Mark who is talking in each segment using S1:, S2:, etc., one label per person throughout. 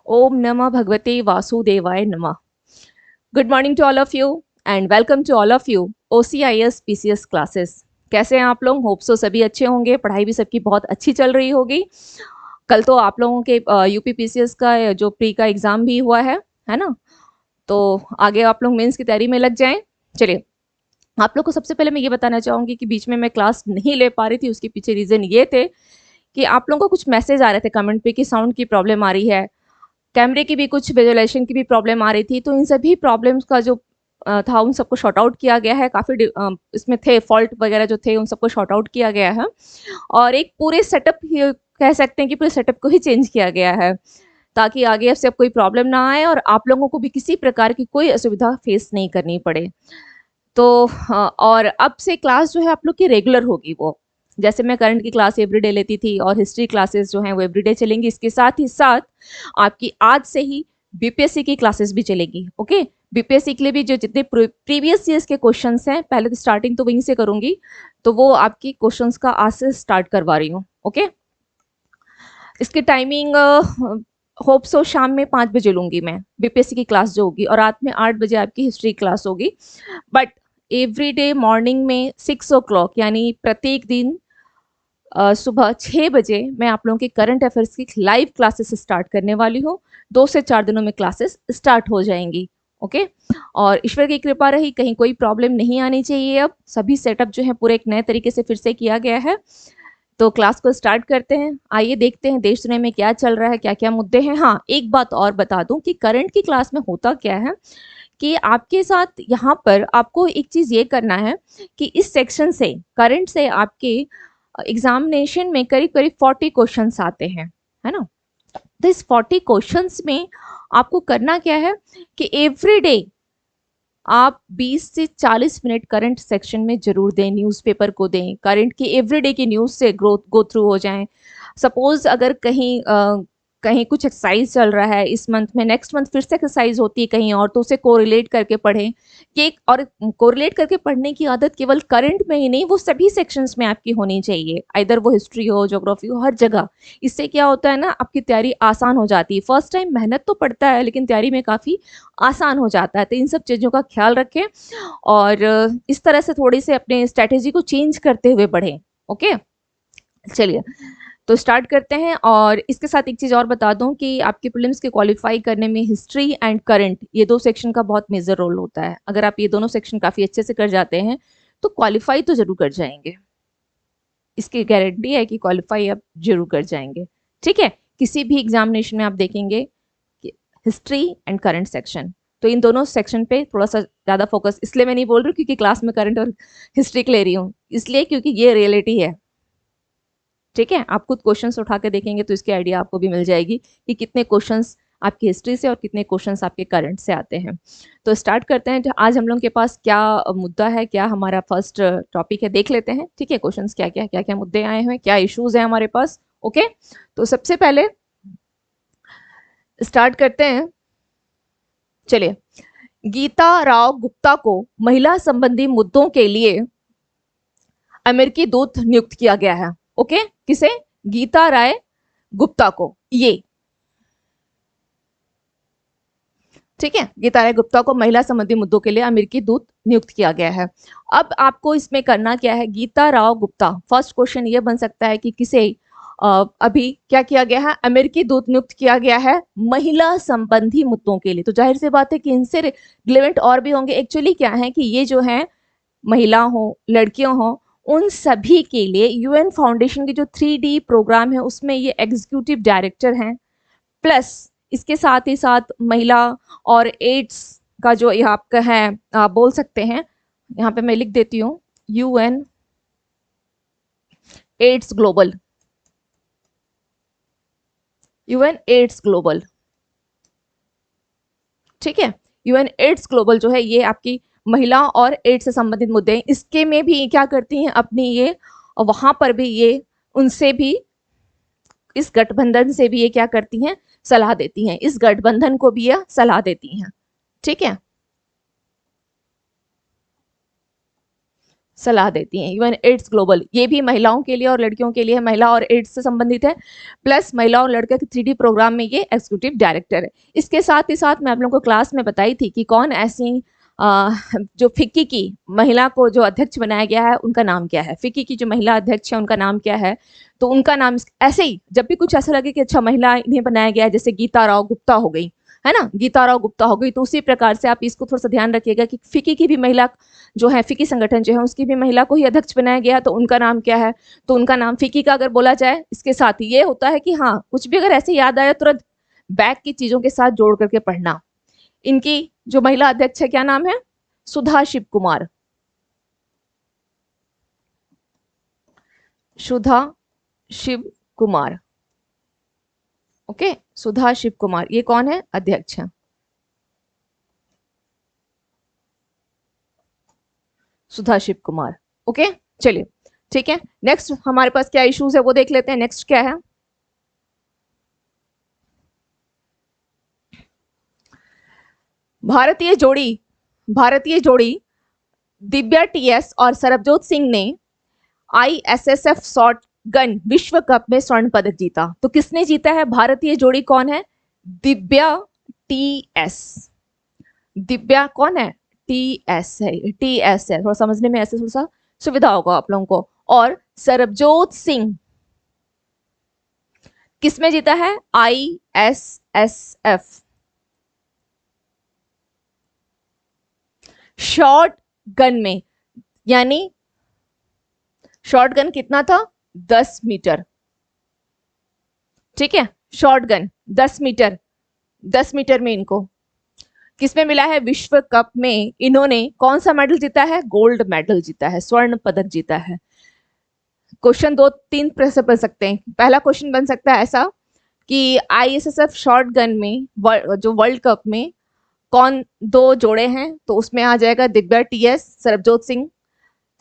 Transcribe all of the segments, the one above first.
S1: Om Namah Bhagavate Vasudevaya Namah. Good morning to all of you and welcome to all of you OCIS PCS classes. कैसे हैं आप लोग? Hope so सभी अच्छे होंगे, पढ़ाई भी सबकी बहुत अच्छी चल रही होगी। कल तो आप लोगों के यूपी पीसीएस का जो प्री का एग्जाम भी हुआ है ना? तो आगे आप लोग मेंस की तैयारी में लग जाएं। चलिए, आप लोग को सबसे पहले मैं ये बताना चाहूंगी कि बीच में मैं क्लास नहीं ले पा रही थी, उसके पीछे रीजन ये थे कि आप लोगों को कुछ मैसेज आ रहे थे कमेंट पे कि साउंड की प्रॉब्लम आ रही है, कैमरे की भी कुछ विजुअलाइजेशन की भी प्रॉब्लम आ रही थी। तो इन सभी प्रॉब्लम्स का जो था उन सबको शॉर्ट आउट किया गया है। काफ़ी इसमें थे फॉल्ट वगैरह जो थे उन सबको शॉर्ट आउट किया गया है और एक पूरे सेटअप कह सकते हैं कि पूरे सेटअप को ही चेंज किया गया है ताकि आगे से अब कोई प्रॉब्लम ना आए और आप लोगों को भी किसी प्रकार की कोई असुविधा फेस नहीं करनी पड़े। तो और अब से क्लास जो है आप लोग की रेगुलर होगी। वो जैसे मैं करंट की क्लास एवरीडे लेती थी और हिस्ट्री क्लासेस जो हैं वो एवरीडे चलेंगी, इसके साथ ही साथ आपकी आज से ही बीपीएससी की क्लासेस भी चलेगी। ओके, बीपीएससी के लिए भी जो जितने प्रीवियस ईयर्स के क्वेश्चंस हैं, पहले तो स्टार्टिंग तो वहीं से करूंगी, तो वो आपकी क्वेश्चंस का आज से स्टार्ट करवा रही हूँ। ओके, इसकी टाइमिंग होप सो शाम में 5 बजे लूंगी मैं बीपीएससी की क्लास जो होगी, और रात में 8 बजे आपकी हिस्ट्री क्लास होगी। बट एवरी डे मॉर्निंग में 6 o'clock यानी प्रत्येक दिन सुबह 6 बजे मैं आप लोगों के करंट अफेयर्स की लाइव क्लासेस स्टार्ट करने वाली हूँ। 2 से 4 दिनों में क्लासेस स्टार्ट हो जाएंगी। ओके, और ईश्वर की कृपा रही, कहीं कोई प्रॉब्लम नहीं आनी चाहिए। अब सभी सेटअप जो है पूरे एक नए तरीके से फिर से किया गया है। तो क्लास को स्टार्ट करते हैं। आइए देखते हैं देश दुनिया में क्या चल रहा है, क्या क्या मुद्दे हैं। हाँ, एक बात और बता दूं कि करंट की क्लास में होता क्या है कि आपके साथ यहाँ पर आपको एक चीज ये करना है कि इस सेक्शन से, करंट से, आपके एग्जामिनेशन में करीब करीब 40 क्वेश्चंस आते हैं, है ना? तो इस 40 क्वेश्चंस में आपको करना क्या है कि एवरी डे आप 20 से 40 मिनट करंट सेक्शन में जरूर दें, न्यूज़पेपर को दें, करंट की एवरीडे की न्यूज़ से गो थ्रू हो जाएं। सपोज अगर कहीं कहीं कुछ एक्सरसाइज चल रहा है इस मंथ में, नेक्स्ट मंथ फिर से एक्सरसाइज होती है कहीं और, तो उसे कोरिलेट करके पढ़ें। कि और कोरिलेट करके पढ़ने की आदत केवल करंट में ही नहीं, वो सभी सेक्शंस में आपकी होनी चाहिए, इधर वो हिस्ट्री हो, ज्योग्राफी हो, हर जगह। इससे क्या होता है ना, आपकी तैयारी आसान हो जाती है। फर्स्ट टाइम मेहनत तो पड़ता है लेकिन तैयारी में काफ़ी आसान हो जाता है। तो इन सब चीज़ों का ख्याल रखें और इस तरह से थोड़ी से अपने स्ट्रैटेजी को चेंज करते हुए बढ़ें। ओके, चलिए तो स्टार्ट करते हैं। और इसके साथ एक चीज़ और बता दूं कि आपके प्रीलिम्स के क्वालिफाई करने में हिस्ट्री एंड करंट, ये 2 सेक्शन का बहुत मेजर रोल होता है। अगर आप ये दोनों सेक्शन काफ़ी अच्छे से कर जाते हैं तो क्वालिफाई तो जरूर कर जाएंगे, इसकी गारंटी है कि क्वालिफाई आप जरूर कर जाएंगे। ठीक है, किसी भी एग्जामिनेशन में आप देखेंगे हिस्ट्री एंड करंट सेक्शन, तो इन दोनों सेक्शन पे थोड़ा सा ज़्यादा फोकस, इसलिए मैं नहीं बोल रही हूँ क्योंकि क्लास में करंट और हिस्ट्री ले रही हूँ, इसलिए क्योंकि ये रियलिटी है। ठीक है, आप खुद क्वेश्चंस उठा के देखेंगे तो इसकी आइडिया आपको भी मिल जाएगी कि कितने क्वेश्चंस आपकी हिस्ट्री से और कितने क्वेश्चंस आपके करंट से आते हैं। तो स्टार्ट करते हैं। आज हम लोग के पास क्या मुद्दा है, क्या हमारा फर्स्ट टॉपिक है, देख लेते हैं। ठीक है, क्वेश्चंस क्या क्या मुद्दे आए हैं, क्या इश्यूज हैं हमारे पास। ओके, तो सबसे पहले स्टार्ट करते हैं। चलिए, गीता राव गुप्ता को महिला संबंधी मुद्दों के लिए अमेरिकी दूत नियुक्त किया गया है। ओके, किसे? गीता राय गुप्ता को। ये ठीक है, गीता राय गुप्ता को महिला संबंधी मुद्दों के लिए अमेरिकी दूत नियुक्त किया गया है। अब आपको इसमें करना क्या है, गीता राव गुप्ता, फर्स्ट क्वेश्चन ये बन सकता है कि किसे अभी क्या किया गया है, अमेरिकी दूत नियुक्त किया गया है महिला संबंधी मुद्दों के लिए। तो जाहिर सी बात है कि इनसे रिलेवेंट और भी होंगे। एक्चुअली क्या है कि ये जो है महिला हो, लड़कियों हो, उन सभी के लिए यूएन फाउंडेशन की जो 3D प्रोग्राम है उसमें ये एग्जीक्यूटिव डायरेक्टर हैं। प्लस इसके साथ ही साथ महिला और एड्स का जो यहाँ आपका है, आप बोल सकते हैं, यहाँ पे मैं लिख देती हूँ, UN AIDS global, UN AIDS global. ठीक है, यूएन एड्स ग्लोबल जो है ये आपकी महिला और एड्स से संबंधित मुद्दे हैं। इसके में भी क्या करती हैं अपनी ये, वहां पर भी ये उनसे भी, इस गठबंधन से भी ये क्या करती हैं, सलाह देती हैं, इस गठबंधन को भी ये सलाह देती हैं। ठीक है, सलाह देती हैं। इवन एड्स ग्लोबल, ये भी महिलाओं के लिए और लड़कियों के लिए, महिला और एड्स से संबंधित है, प्लस महिला और लड़के के 3D प्रोग्राम में ये एग्जीक्यूटिव डायरेक्टर है। इसके साथ ही साथ मैं आप लोगों को क्लास में बताई थी कि कौन ऐसी जो फिक्की की महिला को जो अध्यक्ष बनाया गया है उनका नाम क्या है। फिक्की की जो महिला अध्यक्ष है उनका नाम क्या है, तो उनका नाम ऐसे ही जब भी कुछ ऐसा लगे कि अच्छा महिला इन्हें बनाया गया है, जैसे गीता राव गुप्ता हो गई, है ना, गीता राव गुप्ता हो गई, तो उसी प्रकार से आप इसको थोड़ा सा ध्यान रखिएगा कि फिक्की की भी महिला जो है, फिक्की संगठन जो है उसकी भी महिला को ही अध्यक्ष बनाया गया, तो उनका नाम क्या है, तो उनका नाम फिक्की का अगर बोला जाए, इसके साथ ये होता है कि हाँ कुछ भी अगर ऐसे याद आया तुरंत बैक की चीजों के साथ जोड़ करके पढ़ना। इनकी जो महिला अध्यक्ष है क्या नाम है, सुधा शिव कुमार, सुधा शिव कुमार, ओके, सुधा शिव कुमार, ये कौन है, अध्यक्ष है। सुधा शिव कुमार, ओके, चलिए ठीक है। नेक्स्ट हमारे पास क्या इश्यूज है वो देख लेते हैं। नेक्स्ट क्या है, भारतीय जोड़ी दिव्या टीएस और सरबजोत सिंह ने ISSF शॉट गन विश्व कप में स्वर्ण पदक जीता। तो किसने जीता है, भारतीय जोड़ी कौन है, दिव्या टीएस, दिव्या कौन है, टीएस है, टीएस है, थोड़ा समझने में ऐसे थोड़ा सा सुविधा होगा आप लोगों को। और सरबजोत सिंह किसमें जीता है, ISSF शॉर्ट गन में, यानी शॉर्ट गन कितना था, 10 मीटर, ठीक है, शॉर्ट गन 10 मीटर, 10 मीटर में इनको किसमें मिला है, विश्व कप में इन्होंने कौन सा मेडल जीता है, गोल्ड मेडल जीता है, स्वर्ण पदक जीता है। क्वेश्चन 2-3 प्रश्न बन सकते हैं। पहला क्वेश्चन बन सकता है ऐसा कि ISSF शॉर्ट गन में जो वर्ल्ड कप में कौन दो जोड़े हैं, तो उसमें आ जाएगा Divya TS, Sarabjot Singh.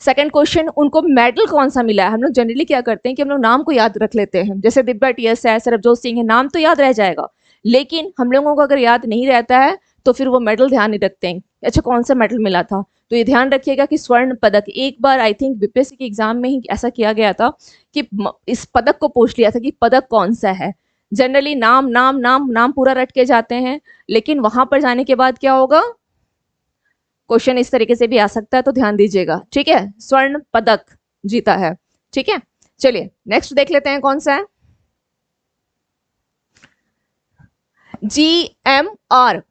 S1: Second question, उनको मेडल कौन सा मिला है। हम लोग जनरली क्या करते हैं कि हम लोग नाम को याद रख लेते हैं, जैसे दिव्या टीएस है, सरबजोत सिंह है, नाम तो याद रह जाएगा, लेकिन हम लोगों को अगर याद नहीं रहता है तो फिर वो मेडल ध्यान नहीं रखते हैं, अच्छा कौन सा मेडल मिला था। तो ये ध्यान रखिएगा कि स्वर्ण पदक, एक बार आई थिंक बीपीएससी के एग्जाम में ही ऐसा किया गया था कि इस पदक को पूछ लिया था कि पदक कौन सा है। जनरली नाम नाम नाम नाम पूरा रट के जाते हैं, लेकिन वहां पर जाने के बाद क्या होगा, क्वेश्चन इस तरीके से भी आ सकता है, तो ध्यान दीजिएगा, ठीक है, स्वर्ण पदक जीता है, ठीक है। चलिए नेक्स्ट देख लेते हैं कौन सा है, GMR,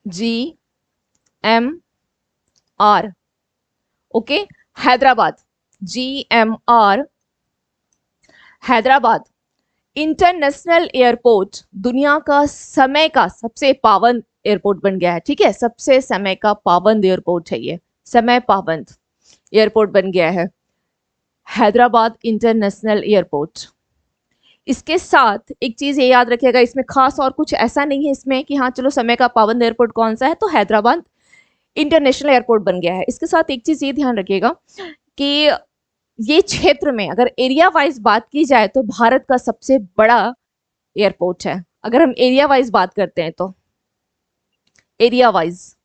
S1: GMR, okay, Hyderabad, GMR Hyderabad international airport दुनिया का समय का सबसे पावन एयरपोर्ट बन गया है, ठीक है, सबसे समय का पाबंद एयरपोर्ट है ये, समय पाबंद एयरपोर्ट बन गया है हैदराबाद इंटरनेशनल एयरपोर्ट। इसके साथ एक चीज ये याद रखिएगा, इसमें खास और कुछ ऐसा नहीं है इसमें कि हाँ चलो समय का पाबंद एयरपोर्ट कौन सा है, तो हैदराबाद इंटरनेशनल एयरपोर्ट बन गया है। इसके साथ एक चीज ये ध्यान रखिएगा कि ये क्षेत्र में अगर एरिया वाइज बात की जाए तो भारत का सबसे बड़ा एयरपोर्ट है। अगर हम एरिया वाइज बात करते हैं तो एरिया वाइज,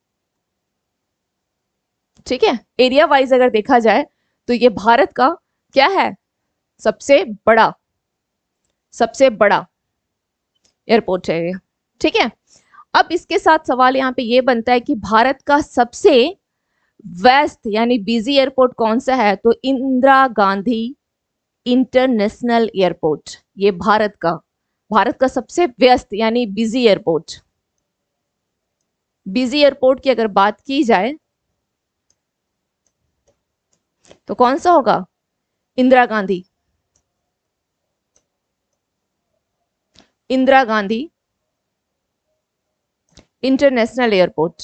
S1: ठीक है, एरिया वाइज अगर देखा जाए तो ये भारत का क्या है, सबसे बड़ा एयरपोर्ट है ये, ठीक है। अब इसके साथ सवाल यहाँ पे ये बनता है कि भारत का सबसे व्यस्त यानी बिजी एयरपोर्ट कौन सा है, तो इंदिरा गांधी इंटरनेशनल एयरपोर्ट, ये भारत का सबसे व्यस्त यानी बिजी एयरपोर्ट। बिजी एयरपोर्ट की अगर बात की जाए तो कौन सा होगा, इंदिरा गांधी इंटरनेशनल एयरपोर्ट,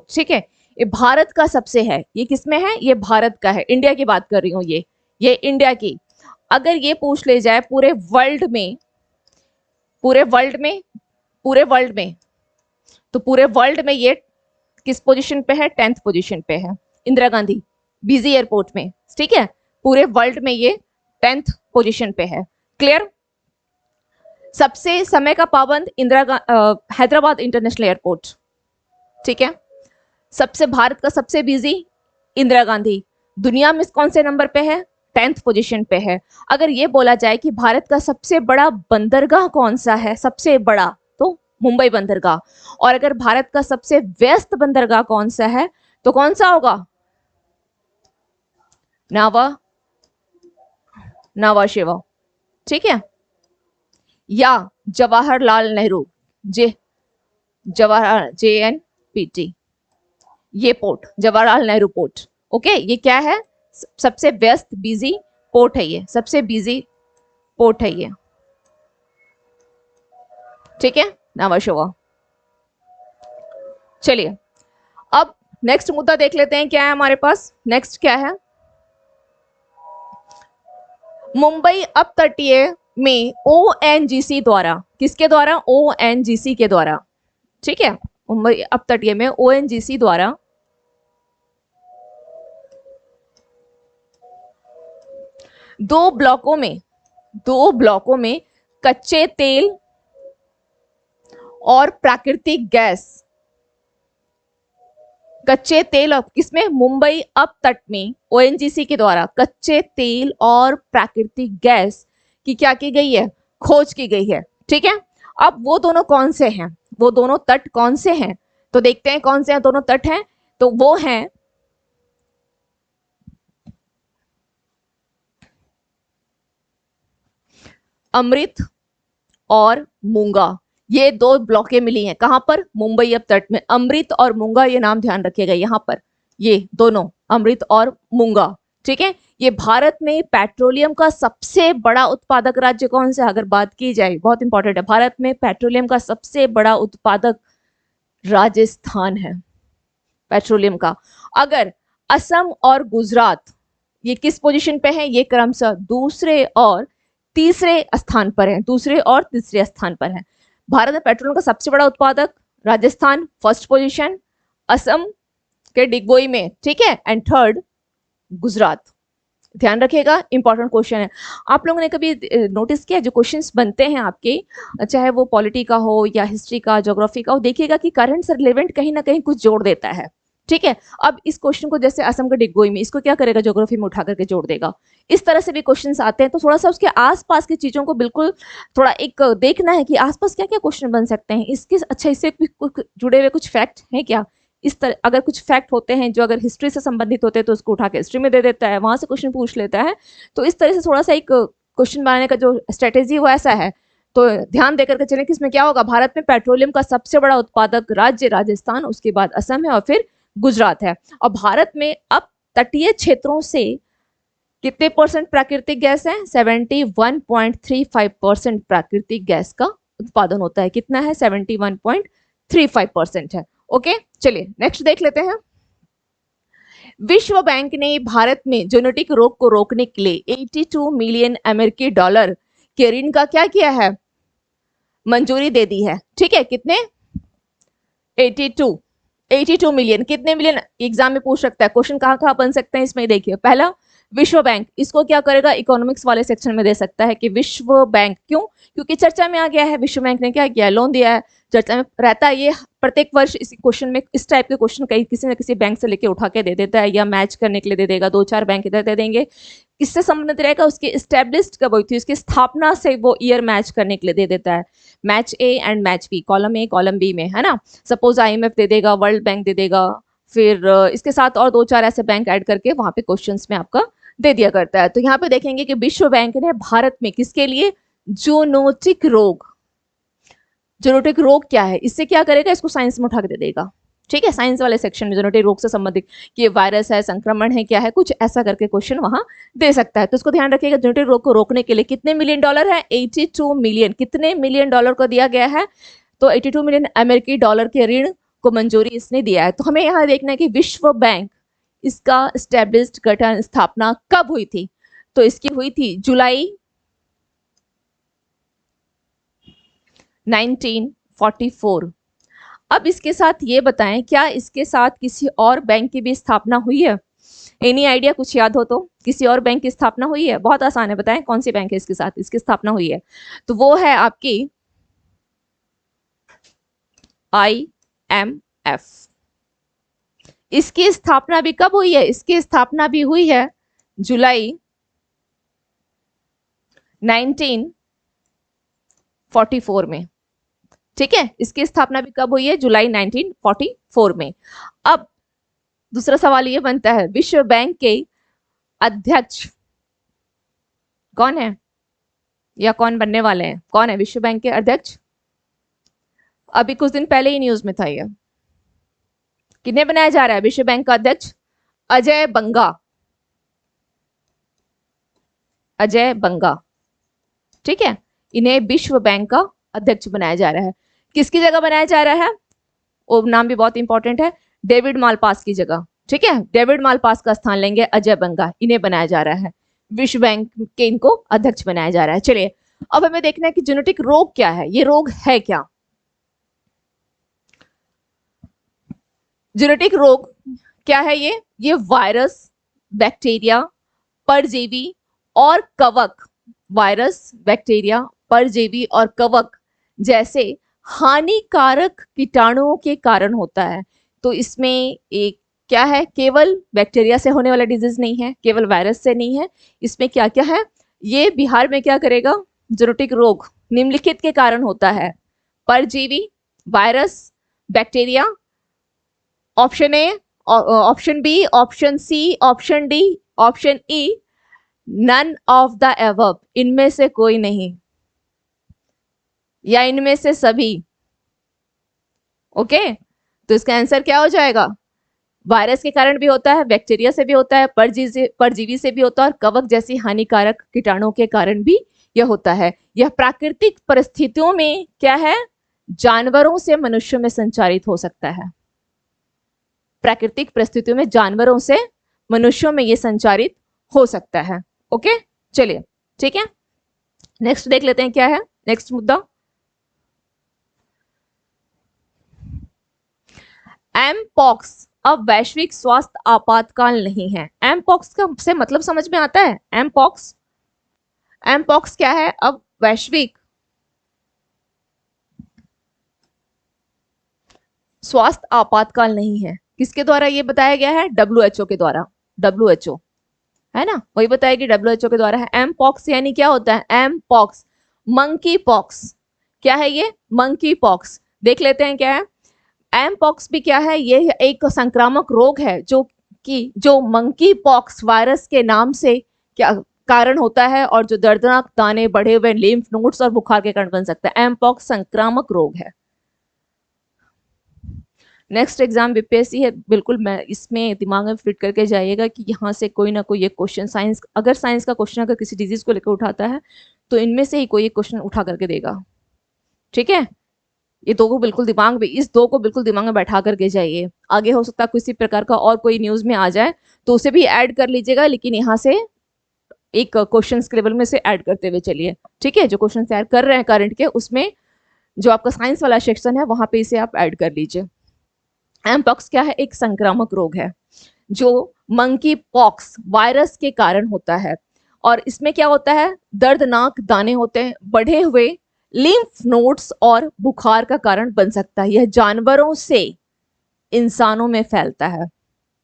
S1: ठीक है। ये भारत का सबसे है, ये किसमें है, ये भारत का है, इंडिया की बात कर रही हूँ, ये इंडिया की। अगर ये पूछ ले जाए पूरे वर्ल्ड में, पूरे वर्ल्ड में, पूरे वर्ल्ड में, तो पूरे वर्ल्ड में ये किस पोजीशन पे है, 10th पोजीशन पे है, इंदिरा गांधी बिजी एयरपोर्ट में, ठीक है, पूरे वर्ल्ड में ये 10th पोजीशन पे है। क्लियर? सबसे समय का पाबंद हैदराबाद इंटरनेशनल एयरपोर्ट, ठीक है। सबसे भारत का सबसे बिजी इंदिरा गांधी, दुनिया में कौन से नंबर पे है, 10th पोजीशन पे है। अगर ये बोला जाए कि भारत का सबसे बड़ा बंदरगाह कौन सा है, सबसे बड़ा, तो मुंबई बंदरगाह। और अगर भारत का सबसे व्यस्त बंदरगाह कौन सा है, तो कौन सा होगा, नावा शेवा, ठीक है, या जवाहरलाल नेहरू, जवाहर JNPT, ये port Jawaharlal Nehru port. Okay, ये क्या है, सबसे व्यस्त बिजी पोर्ट है, ये सबसे बिजी पोर्ट है ये, ठीक है, नावाशोवा। चलिए अब नेक्स्ट मुद्दा देख लेते हैं, क्या है हमारे पास, नेक्स्ट क्या है, मुंबई अपतटीय में ONGC द्वारा, किसके द्वारा, ONGC के द्वारा, ठीक है, मुंबई अपतटीय में ONGC द्वारा दो ब्लॉकों में कच्चे तेल और प्राकृतिक गैस, कच्चे तेल और किसमें, मुंबई अपतट में ONGC के द्वारा कच्चे तेल और प्राकृतिक गैस की क्या की गई है, खोज की गई है, ठीक है। अब वो दोनों कौन से हैं, वो दोनों तट कौन से हैं, तो देखते हैं कौन से दोनों तट हैं, तो वो हैं अमृत और मूंगा। ये दो ब्लॉकें मिली हैं, कहां पर, मुंबई अपतट में, अमृत और मूंगा, ये नाम ध्यान रखिएगा यहां पर, ये दोनों अमृत और मूंगा, ठीक है। ये भारत में पेट्रोलियम का सबसे बड़ा उत्पादक राज्य कौन सा, अगर बात की जाए, बहुत इंपॉर्टेंट है, भारत में पेट्रोलियम का सबसे बड़ा उत्पादक राजस्थान है पेट्रोलियम का। अगर असम और गुजरात ये किस पोजीशन पे है, ये क्रमशः दूसरे और तीसरे स्थान पर है, दूसरे और तीसरे स्थान पर है। भारत में पेट्रोलियम का सबसे बड़ा उत्पादक राजस्थान फर्स्ट पोजीशन, असम के डिगबोई में, ठीक है, एंड थर्ड गुजरात। ध्यान रखिएगा, इंपॉर्टेंट क्वेश्चन है। आप लोगों ने कभी नोटिस किया, जो क्वेश्चंस बनते हैं आपके, चाहे वो पॉलिटी का हो या हिस्ट्री का, ज्योग्राफी का हो, देखिएगा कि करंट से रिलेवेंट कहीं ना कहीं कुछ जोड़ देता है, ठीक है। अब इस क्वेश्चन को जैसे असम के डिगबोई में, इसको क्या करेगा, ज्योग्राफी में उठा करके जोड़ देगा। इस तरह से भी क्वेश्चंस आते हैं, तो थोड़ा सा उसके आसपास की चीजों को बिल्कुल थोड़ा एक देखना है कि आसपास क्या क्या क्वेश्चन बन सकते हैं, इसके अच्छा इससे जुड़े हुए कुछ फैक्ट हैं क्या, इस तरह अगर कुछ फैक्ट होते हैं जो अगर हिस्ट्री से संबंधित होते हैं तो उसको उठा के हिस्ट्री में दे देता है, वहां से क्वेश्चन पूछ लेता है। तो इस तरह से थोड़ा सा एक क्वेश्चन बनाने का जो स्ट्रेटेजी वो ऐसा है, तो ध्यान देकर के चलें कि इसमें क्या होगा, भारत में पेट्रोलियम का सबसे बड़ा उत्पादक राज्य राजस्थान, उसके बाद असम है और फिर गुजरात है। और भारत में अब तटीय क्षेत्रों से कितने परसेंट प्राकृतिक गैस है, 71.35% प्राकृतिक गैस का उत्पादन होता है। कितना है, 71.35% है। ओके, चलिए नेक्स्ट देख लेते हैं। विश्व बैंक ने भारत में जेनेटिक रोग को रोकने के लिए 82 मिलियन अमेरिकी डॉलर के ऋण का क्या किया है, मंजूरी दे दी है, ठीक है। कितने, 82 मिलियन, कितने मिलियन, एग्जाम में पूछ सकता है। क्वेश्चन कहाँ कहाँ बन सकते हैं इसमें, देखिए पहला विश्व बैंक, इसको क्या करेगा, इकोनॉमिक्स वाले सेक्शन में दे सकता है कि विश्व बैंक, क्यों, क्योंकि चर्चा में आ गया है, विश्व बैंक ने क्या किया, लोन दिया है, चर्चा में रहता है। ये प्रत्येक वर्ष इस क्वेश्चन में इस टाइप के क्वेश्चन कहीं किसी न किसी बैंक से लेके उठा के दे देता है, या मैच करने के लिए दे देगा, 2-4 बैंक इधर दे देंगे। किससे संबंधित रहेगा, उसकी एस्टेब्लिश्ड कब हुई थी, उसकी स्थापना से वो ईयर मैच करने के लिए दे देता है। Match A and match B, column A column B में, है ना। सपोज IMF दे देगा, वर्ल्ड बैंक दे देगा, फिर इसके साथ और 2-4 ऐसे बैंक ऐड करके वहां पे क्वेश्चंस में आपका दे दिया करता है। तो यहाँ पे देखेंगे कि विश्व बैंक ने भारत में किसके लिए, जूनोटिक रोग, जूनोटिक रोग क्या है, इससे क्या करेगा, इसको साइंस में उठा के दे देगा, ठीक है। साइंस वाले सेक्शन में जूनोटिक रोग से संबंधित कि वायरस है, संक्रमण है, क्या है, कुछ ऐसा करके क्वेश्चन वहां दे सकता है। तो इसको ध्यान रखिएगा, जूनोटिक रोग को रोकने के लिए कितने मिलियन डॉलर है, 82 मिलियन, कितने मिलियन डॉलर को दिया गया है, तो 82 मिलियन अमेरिकी डॉलर के ऋण को मंजूरी इसने दिया है। तो हमें यहाँ देखना है कि विश्व बैंक इसका स्टैब्लिश्ड गठन स्थापना कब हुई थी। तो इसकी हुई थी जुलाई 1944। अब इसके साथ ये बताएं, क्या इसके साथ किसी और बैंक की भी स्थापना हुई है? एनी आइडिया, कुछ याद हो तो? किसी और बैंक की स्थापना हुई है? बहुत आसान है, बताएं कौन सी बैंक है इसके साथ इसकी स्थापना हुई है। तो वो है आपकी IMF। इसकी स्थापना भी कब हुई है? इसकी स्थापना भी हुई है जुलाई 1944 में। ठीक है, इसकी स्थापना भी कब हुई है? जुलाई 1944 में। अब दूसरा सवाल ये बनता है, विश्व बैंक के अध्यक्ष कौन है या कौन बनने वाले हैं? कौन है विश्व बैंक के अध्यक्ष? अभी कुछ दिन पहले ही न्यूज में था ये। किन्हें बनाया जा रहा है विश्व बैंक का अध्यक्ष? अजय बंगा। अजय बंगा, ठीक है, इन्हें विश्व बैंक का अध्यक्ष बनाया जा रहा है। किसकी जगह बनाया जा रहा है? वो नाम भी बहुत इंपॉर्टेंट है, डेविड मालपास की जगह। ठीक है, डेविड मालपास का स्थान लेंगे अजय बंगा, इन्हें बनाया जा रहा है विश्व बैंक के, इनको अध्यक्ष बनाया जा रहा है। चलिए अब हमें देखना है कि जेनेटिक रोग क्या है, ये रोग है क्या? जेनेटिक रोग क्या है ये वायरस, बैक्टीरिया, परजीवी और कवक, वायरस, बैक्टीरिया, परजीवी और कवक जैसे हानिकारक कीटाणुओं के कारण होता है। तो इसमें एक क्या है, केवल बैक्टीरिया से होने वाला डिजीज नहीं है, केवल वायरस से नहीं है, इसमें क्या क्या है, ये बिहार में क्या करेगा, जेनेटिक रोग निम्नलिखित के कारण होता है, परजीवी, virus, bacteria, option A, option B, option C, option D, option E, none of the above, इनमें से कोई नहीं या इनमें से सभी। ओके, तो इसका आंसर क्या हो जाएगा? वायरस के कारण भी होता है, बैक्टीरिया से भी होता है, परजीवी से भी होता है और कवक जैसी हानिकारक कीटाणुओं के कारण भी यह होता है। यह प्राकृतिक परिस्थितियों में क्या है, जानवरों से मनुष्यों में संचारित हो सकता है। प्राकृतिक परिस्थितियों में जानवरों से मनुष्यों में यह संचारित हो सकता है। ओके, चलिए ठीक है, नेक्स्ट देख लेते हैं क्या है नेक्स्ट मुद्दा। एम पॉक्स अब वैश्विक स्वास्थ्य आपातकाल नहीं है। एम पॉक्स का से मतलब समझ में आता है? एम पॉक्स, एम पॉक्स क्या है? अब वैश्विक स्वास्थ्य आपातकाल नहीं है। किसके द्वारा ये बताया गया है? डब्ल्यूएचओ के द्वारा। डब्ल्यूएचओ है ना, वही बताया कि डब्ल्यूएचओ के द्वारा है। एम पॉक्स यानी क्या होता है? Mpox monkeypox. क्या है ये? Monkeypox. देख लेते हैं क्या है। एम पॉक्स भी क्या है? ये एक संक्रामक रोग है जो मंकी पॉक्स वायरस के नाम से क्या कारण होता है और जो दर्दनाक दाने, बढ़े हुए लिम्फ नोड्स और बुखार के कारण बन सकता है। एम पॉक्स संक्रामक रोग है। नेक्स्ट एग्जाम बीपीएससी है, बिल्कुल मैं इसमें दिमाग में फिट करके जाइएगा कि यहाँ से कोई ना कोई एक क्वेश्चन साइंस, अगर साइंस का क्वेश्चन अगर किसी डिजीज को लेकर उठाता है तो इनमें से ही कोई एक क्वेश्चन उठा करके देगा। ठीक है, ये दो को बिल्कुल दिमाग में, इस दो को बिल्कुल दिमाग में बैठा करके जाइए। आगे हो सकता है किसी प्रकार का और कोई न्यूज में आ जाए तो उसे भी ऐड कर लीजिएगा, लेकिन यहाँ से एक क्वेश्चन के लेवल में से ऐड करते हुए चलिए। ठीक है, जो क्वेश्चन ऐड कर रहे हैं करंट के, उसमें जो आपका साइंस वाला सेक्शन है वहां पे इसे आप ऐड कर लीजिए। एमपॉक्स क्या है? एक संक्रामक रोग है जो मंकी पॉक्स वायरस के कारण होता है और इसमें क्या होता है, दर्दनाक दाने होते हैं, बढ़े हुए लिम्फ नोड्स और बुखार का कारण बन सकता है। यह जानवरों से इंसानों में फैलता है।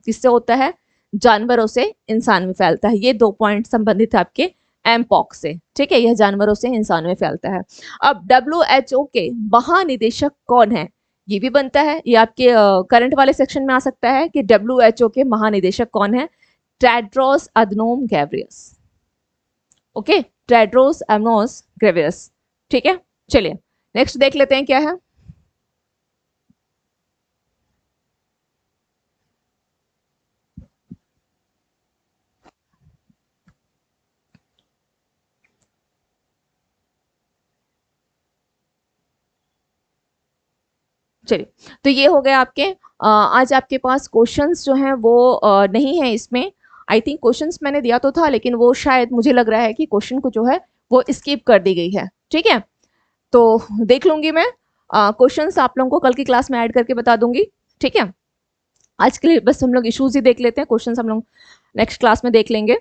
S1: किससे होता है? जानवरों से इंसान में फैलता है। ये दो पॉइंट संबंधित है आपके एमपॉक्स से। ठीक है, यह जानवरों से इंसान में फैलता है। अब डब्ल्यूएचओ के महानिदेशक कौन है? ये भी बनता है, ये आपके करंट वाले सेक्शन में आ सकता है कि डब्ल्यूएचओ के महानिदेशक कौन है? Tedros Adhanom Ghebreyesus. Okay, Tedros Adhanom Ghebreyesus. ठीक है, चलिए नेक्स्ट देख लेते हैं क्या है। चलिए, तो ये हो गया आपके आज आपके पास क्वेश्चंस जो हैं वो नहीं है इसमें। आई थिंक क्वेश्चंस मैंने दिया तो था, लेकिन वो शायद मुझे लग रहा है कि क्वेश्चन को जो है वो स्किप कर दी गई है। ठीक है, तो देख लूंगी मैं क्वेश्चंस आप लोगों को कल की क्लास में ऐड करके बता दूंगी। ठीक है, आज के लिए बस हम लोग इश्यूज ही देख लेते हैं, क्वेश्चंस हम लोग नेक्स्ट क्लास में देख लेंगे।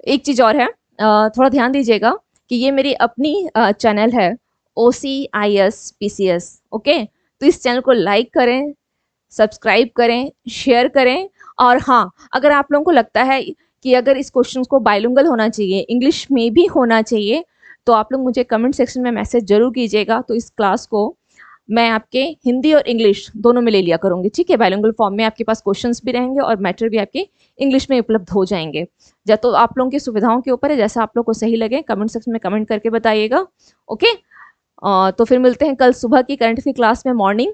S1: एक चीज और है, थोड़ा ध्यान दीजिएगा कि ये मेरी अपनी चैनल है OCIS-PCS। ओके, तो इस चैनल को लाइक करें, सब्सक्राइब करें, शेयर करें। और हाँ, अगर आप लोगों को लगता है कि अगर इस क्वेश्चन को बाइलिंगुअल होना चाहिए, इंग्लिश में भी होना चाहिए, तो आप लोग मुझे कमेंट सेक्शन में मैसेज जरूर कीजिएगा। तो इस क्लास को मैं आपके हिंदी और इंग्लिश दोनों में ले लिया करूंगी। ठीक है, बाइलिंगुअल फॉर्म में आपके पास क्वेश्चंस भी रहेंगे और मैटर भी आपके इंग्लिश में उपलब्ध हो जाएंगे। या तो आप लोगों की सुविधाओं के ऊपर है, जैसा आप लोग को सही लगे कमेंट सेक्शन में कमेंट करके बताइएगा। ओके, तो फिर मिलते हैं कल सुबह की करंट अफेयर क्लास में मॉर्निंग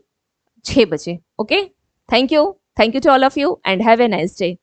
S1: 6 बजे। Okay, thank you to all of you and have a nice day.